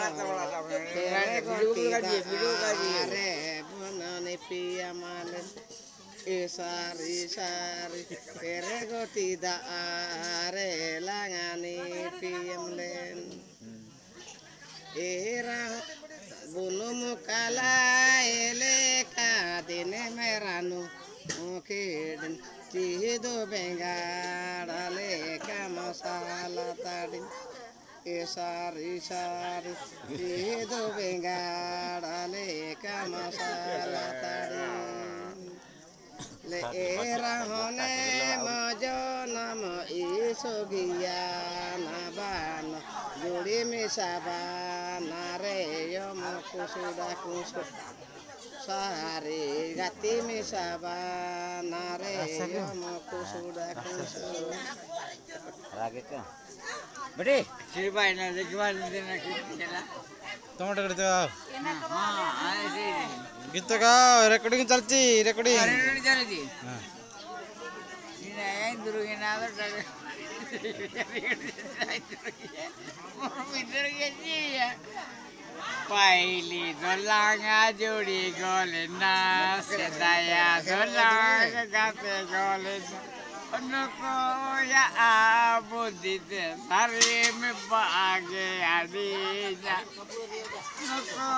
Tere ko tidare bonane piyamalen sari tere ko tidare langane piyamlen era bunu mukala ele kadine meranu mukeden tido bengadale kamasala tadin sari tido bengadale kamasala tadin le era hone mojo namo isugiya nabana juri misabana re yo mukusuda kusud sari gati misabana re yo mukusuda kusud lagi tuh beri sirbain aja gimana kita tomato kedua हाँ gitu kau recording चलती recording चलती ini durungin apa tadi Paili dolanga juri golena sedaya dolanga kate golena Onoko ya abudite sari me bage adija Onoko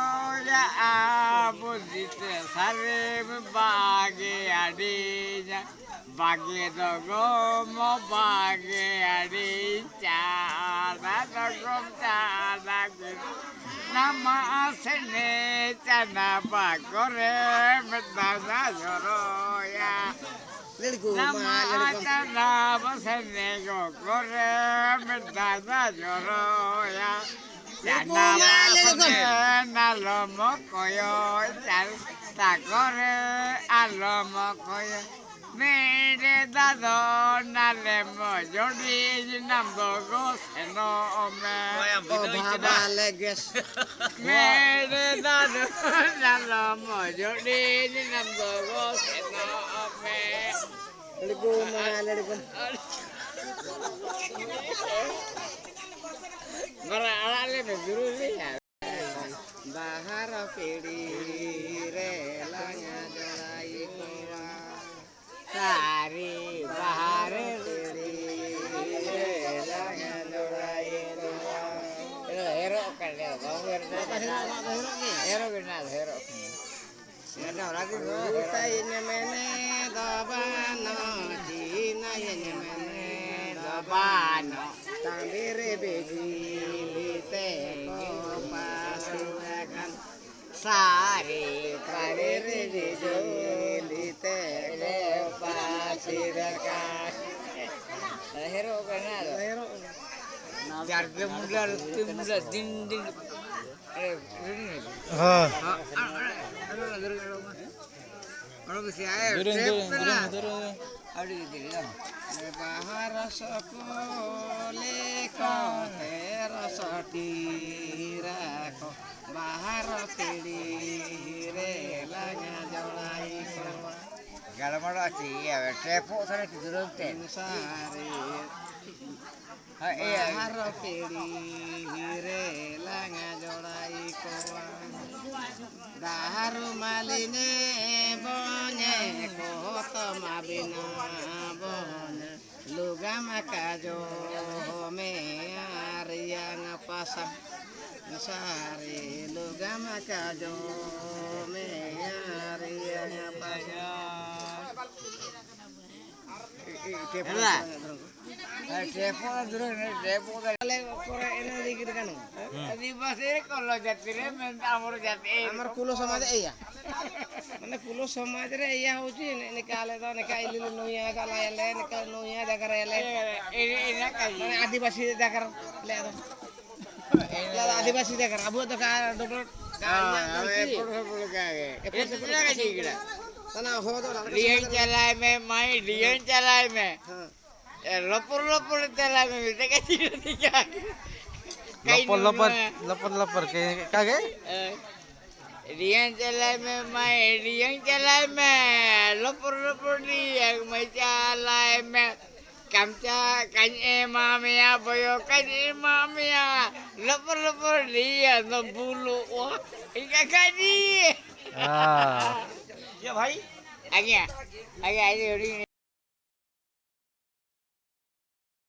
ya abudite sari me bage adija Bage dogo mo bage adija dogo ta Nama asene cana bakore medana joroya Nama cana basene gokore medana joroya Cana basene nalomo koyo takore alomo koyo Mere dado nalemo jodi namdo goseno ome leges Mere dado nalemo jodi namdo goseno ome lekum Mara alale me dulu ya bahar pedi re langa jorai kowa Sari bahare langa jorai kowa hero kali hero kenal hero ada lagi Tainya mene dobano Cina nya mene Dobano Tambire beji lite ko pasukan Sari Tambire beji lite ko pasukan hero kenal Hero jarga mula din ini हाँ Orang bisa air. turun Ada di sini lah. bahar sokole ko rasa dirako bahar pedi re langa jorai ko Kalau mana sih ya, tepo sana tidur ten. sari Iya. bahar pedi re langa jorai ko daharu maline bonye ko to mabina bonye luga makajo me ariang pasang sari luga makajo me ariang pasang Tepo dulu nih, tepo kan. kore ene dikit kan Di pasir kalau jatire minta amur jati. amar kulo samaje iya মানে পুলো সমাজ রে ইয়া হচ্ছে নিকালে তো নিকাইলি নুইয়া কালা এলে নিকাল নুইয়া দেখার এলে Ini kan. মানে আদিবাসী দেখার লে আদিবাসী দেখার আবু তো কা double Perlu kayak. Itu sudah kasih kira. না হো তো Dia jalai me, mai dia jalai me. হ্যাঁ Lapor jalai me, kita kasih tiga. lapor kayak kagak Riang jalai me, mai riang jalai me. Lapor dia mai jalai me. Kamca kanye mamia boyo kanye mamia lepur dia nembulu wah ika kani Ah. agya agya ini